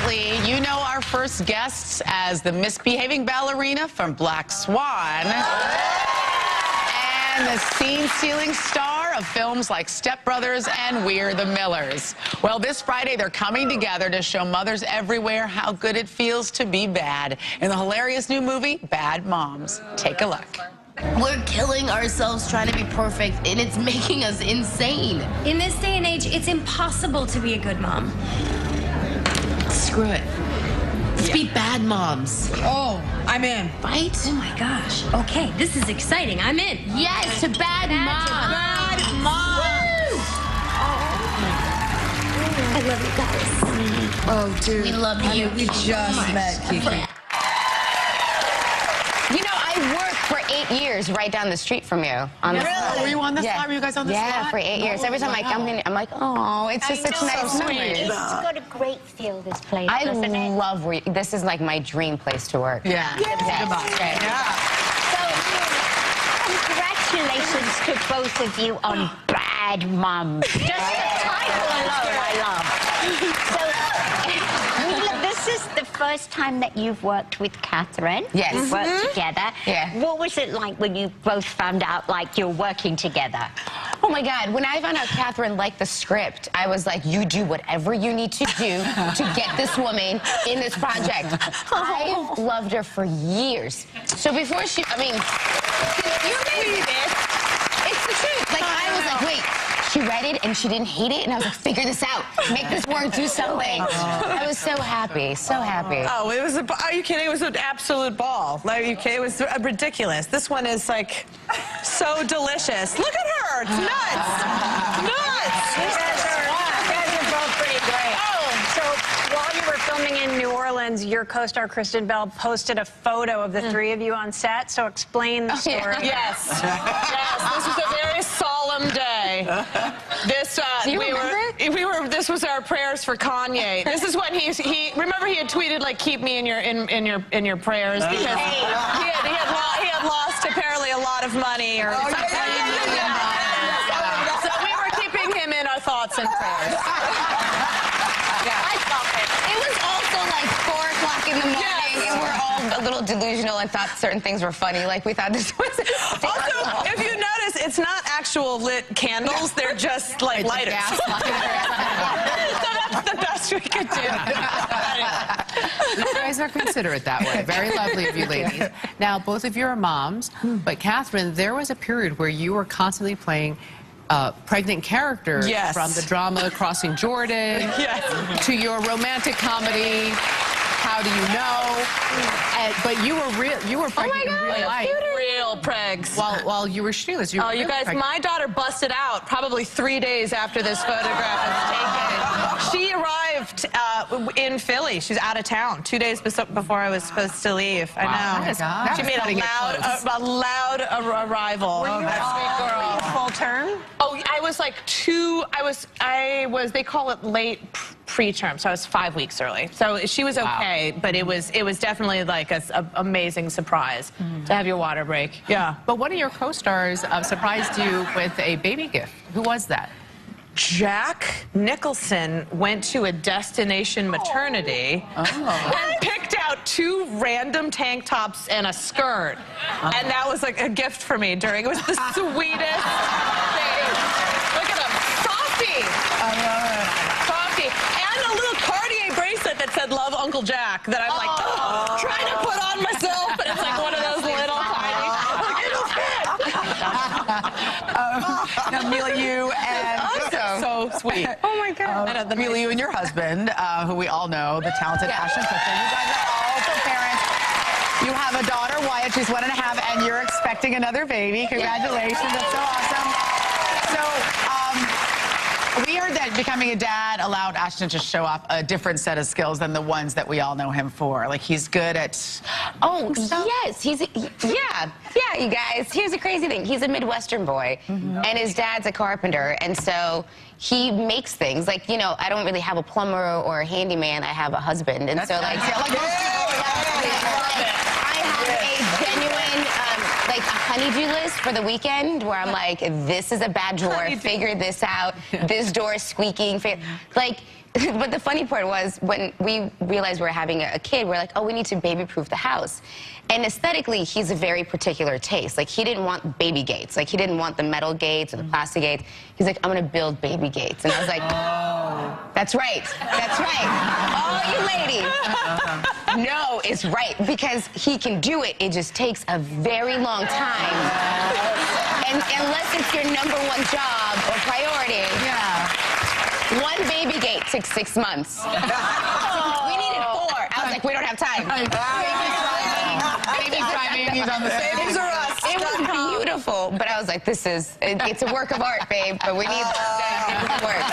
Lately, you know our first guests as the misbehaving ballerina from Black Swan and the scene-stealing star of films like Step Brothers and We're the Millers. Well, this Friday, they're coming together to show mothers everywhere how good it feels to be bad in the hilarious new movie, Bad Moms. Take a look. We're killing ourselves trying to be perfect, and it's making us insane. In this day and age, it's impossible to be a good mom. Screw it. Let's be bad moms. Oh, I'm in. Right? Oh my gosh. Okay, this is exciting. I'm in. Yes, to bad moms. Bad mom. I love you guys. Oh, dude. We love you. We just met Kiki. You know, I worked for 8 years right down the street from you. On the Really? Were you on the slot? Were you guys on the slot? Yeah, for 8 years. Every time I come in, I'm like, oh, it's just such nice memories. It's got a great feel, this place, I doesn't it? love where this is like my dream place to work. Yeah. Yes. Great. So, congratulations to both of you on Bad Moms. Just the title alone, I love. So, Mila, this is the first time that you've worked with Kathryn. Yes. You've worked together. Yeah. What was it like when you both found out, like, you're working together? Oh my God, when I found out Kathryn liked the script, I was like, you do whatever you need to do to get this woman in this project. I've loved her for years. So before she, I mean, you're it's the truth. Like, I was like, wait, she read it and she didn't hate it, and I was like, figure this out. Make this work, do something. I was so happy, so happy. Oh, it was are you kidding? It was an absolute ball. Like, are you kidding? It was ridiculous. This one is, like, so delicious. Look at her. It's nuts. Nuts. You guys are both pretty great. Oh, so while you were filming in New Orleans, your co-star Kristen Bell posted a photo of the three of you on set. So explain the story. Yes. Yes. This was a very solemn day. This this was our prayers for Kanye. This is when he remember he had tweeted, like, keep me in your prayers, because he had lost apparently a lot of money or something. So we were keeping him in our thoughts and prayers. I felt it. It was also like 4 o'clock in the morning, and we're all a little delusional and thought certain things were funny. Like, we thought this was Also, if you notice, it's not actual lit candles. They're just, like, lighters. So that's the best we could do. You guys are considerate that way. Very lovely of you ladies. Now, both of you are moms, but Kathryn, there was a period where you were constantly playing pregnant characters, Yes. from the drama Crossing Jordan Yes. to your romantic comedy, How Do You Know? But you were pregnant in real life. Real pregs. While you were shooting this, you Oh, were you really guys, pregnant. my daughter busted out probably 3 days after this photograph was taken. She arrived in Philly. She's out of town 2 days before I was supposed to leave. I know. That She was made cutting it close. a loud arrival. Were you full term? Oh, I was like they call it late preterm, so I was 5 weeks early. So she was okay, but it was definitely like an amazing surprise to have your water break. Yeah. But one of your co-stars surprised you with a baby gift. Who was that? Jack Nicholson went to a destination maternity and picked out 2 random tank tops and a skirt. And that was like a gift for me it was the sweetest thing. Look at him. Softy. I love it. Softy. And a little Cartier bracelet that said "Love Uncle Jack" that I'm like, trying to put on myself, but it's like one of those little tiny. Now, Mila, you and So sweet. oh my God, Mila, you and your husband, who we all know, the talented Ashton Kutcher. You guys are also parents. You have a daughter, Wyatt. She's 1.5, and you're expecting another baby. Congratulations! That's so awesome. So, we heard that becoming a dad allowed Ashton to show off a different set of skills than the ones that we all know him for. Like, he's good at... Oh, yes. Yeah, you guys. Here's the crazy thing. He's a Midwestern boy, and his dad's a carpenter, and so he makes things. Like, you know, I don't really have a plumber or a handyman. I have a husband, and so, like... Yeah, like most people. I have a genuine, like, a honey-do list for the weekend where I'm like, this is a bad drawer. Figure this out. This door is squeaking. Like... but the funny part was when we realized we were having a kid, we're like, oh, we need to baby-proof the house. And aesthetically, he's a very particular taste. Like, he didn't want baby gates. Like, he didn't want the metal gates or the plastic gates. He's like, I'm going to build baby gates. And I was like, that's right. That's right. All you ladies know is right, because he can do it. It just takes a very long time. And unless it's your #1 job or priority. Yeah. 1 baby gate took 6 months. We needed 4. I was like, we don't have time. Baby's driving. He's on the Babies are us. It was beautiful, but I was like, it's a work of art, babe, but we need to make it work.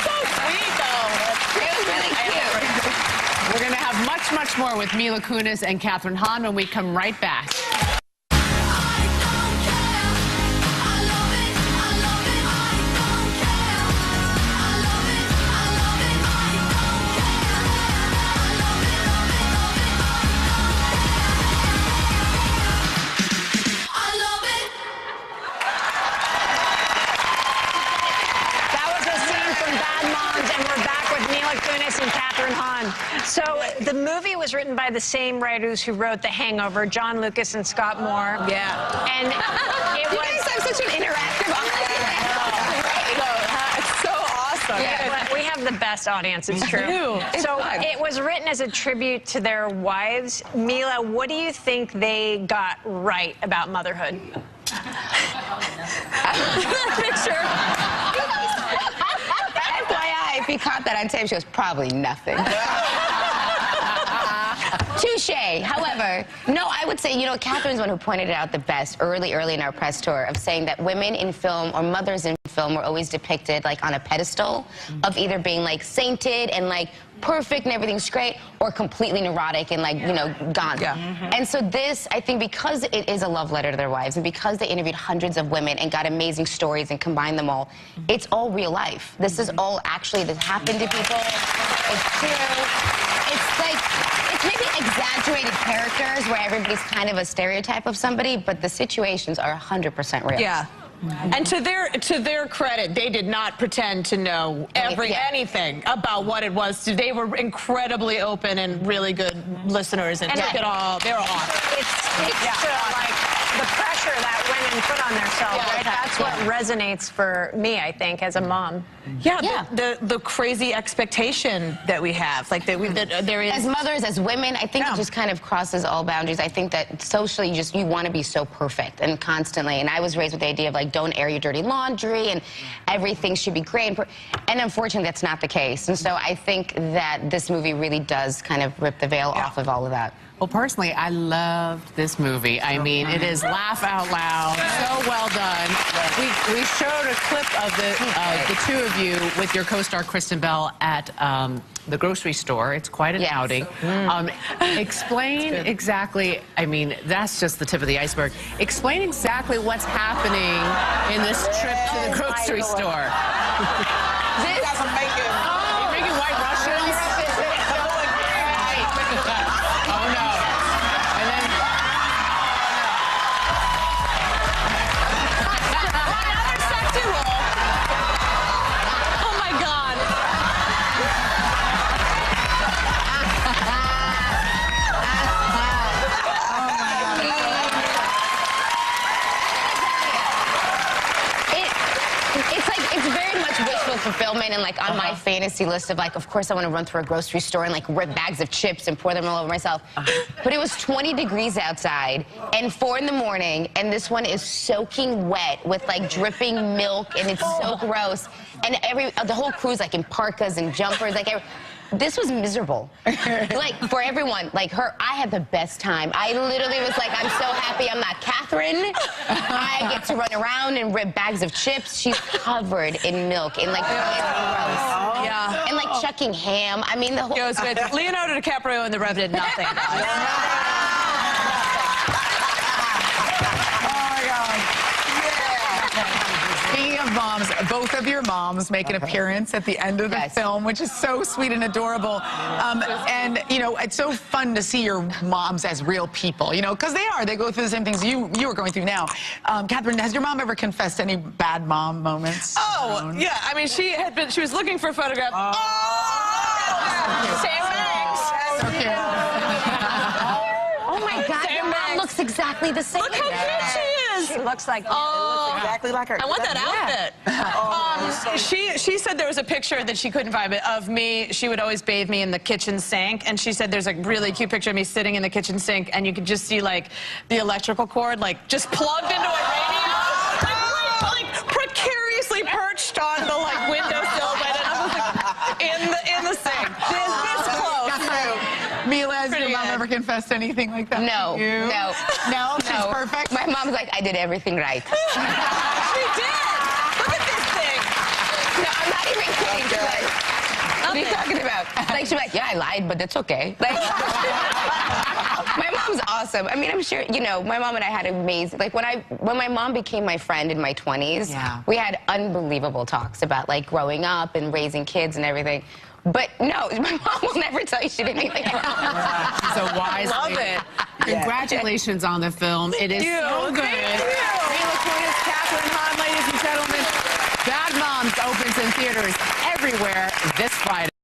So sweet, though. It was really cute. We're going to have much, much more with Mila Kunis and Kathryn Hahn when we come right back. And Kathryn Hahn. So the movie was written by the same writers who wrote The Hangover, John Lucas and Scott Moore. Yeah. And it You was guys have such an interactive It's so awesome. yeah, we have the best audience, it's true. It's So fun. it was written as a tribute to their wives. Mila, what do you think they got right about motherhood? Picture. FYI, if you caught that on tape, she was probably nothing. Touche. However, no, I would say, you know, Kathryn's one who pointed it out the best early in our press tour of saying that women in film or mothers in film were always depicted like on a pedestal of either being like sainted and like perfect and everything's great, or completely neurotic and like, you know, gone. Yeah. And so this, I think, because it is a love letter to their wives and because they interviewed hundreds of women and got amazing stories and combined them all, it's all real life. This is all actually that happened to people. It's true. It's like, it's maybe exaggerated characters where everybody's kind of a stereotype of somebody, but the situations are 100% real. Yeah. And to their credit, they did not pretend to know anything about what it was. They were incredibly open and really good listeners and took it all. They were awesome. It speaks to like the pressure that women put on themselves. Yeah, Right? That's what resonates for me, I think, as a mom. Yeah, the crazy expectation that we have, like that there is. As mothers, as women, I think it just kind of crosses all boundaries. I think that socially, you want to be so perfect and constantly. And I was raised with the idea of like, don't air your dirty laundry and everything should be great. And unfortunately, that's not the case. And so I think that this movie really does kind of rip the veil off of all of that. Well, personally, I loved this movie. I mean, it is laugh out loud, so well done. We showed a clip of the two of you with your co-star Kristen Bell at the grocery store. It's quite an outing. Explain exactly, I mean, that's just the tip of the iceberg. Explain exactly what's happening in this trip to the grocery store. You guys are making White Russians? Oh, no. And then... Another sexy role. Oh, my God. It's very much wishful fulfillment and like on my fantasy list of like, of course I want to run through a grocery store and like rip bags of chips and pour them all over myself. But it was 20 degrees outside and 4 in the morning and this one is soaking wet with like dripping milk and it's so gross. And the whole crew's like in parkas and jumpers, like this was miserable. Like for everyone, like her, I had the best time. I literally was like, I'm so happy I'm not Kathryn. I get to run around and rip bags of chips. She's covered in milk and like, gross. Yeah. And like chucking ham. I mean, the whole... Goes with Leonardo DiCaprio and the Rev did nothing. Speaking of moms, both of your moms make an appearance at the end of the film, which is so sweet and adorable. And, you know, it's so fun to see your moms as real people, you know, because they go through the same things you are going through now. Kathryn, has your mom ever confessed any bad mom moments? Oh, yeah. I mean, she was looking for a photograph. God, Same your mom bags. looks exactly the same. Look how cute she is. She looks like Exactly like her. I want that outfit. She said there was a picture that she couldn't find of me. She would always bathe me in the kitchen sink, and she said there's a really cute picture of me sitting in the kitchen sink, and you could just see like the electrical cord like just plugged into a radio, like precariously perched on the like windowsill, and I was like in the sink. This close. Mila, has Pretty your mom good. ever confessed anything like that? No, to you? no. No, she's No. perfect. My mom's like, I did everything right. She did. Look at this thing. No, I'm not even kidding. She's like, what are you talking about? Like, she's like, yeah, I lied, but that's okay. Like, my mom's awesome. I mean, I'm sure, you know, my mom and I had amazing, like, when my mom became my friend in my 20s, we had unbelievable talks about, like, growing up and raising kids and everything. But no, my mom will never tell you she did anything wrong. She's a wise Love lady. it. Congratulations on the film. It is so good. Mila, Kunis, Kathryn, Hahn, ladies and gentlemen. Bad Moms opens in theaters everywhere this Friday.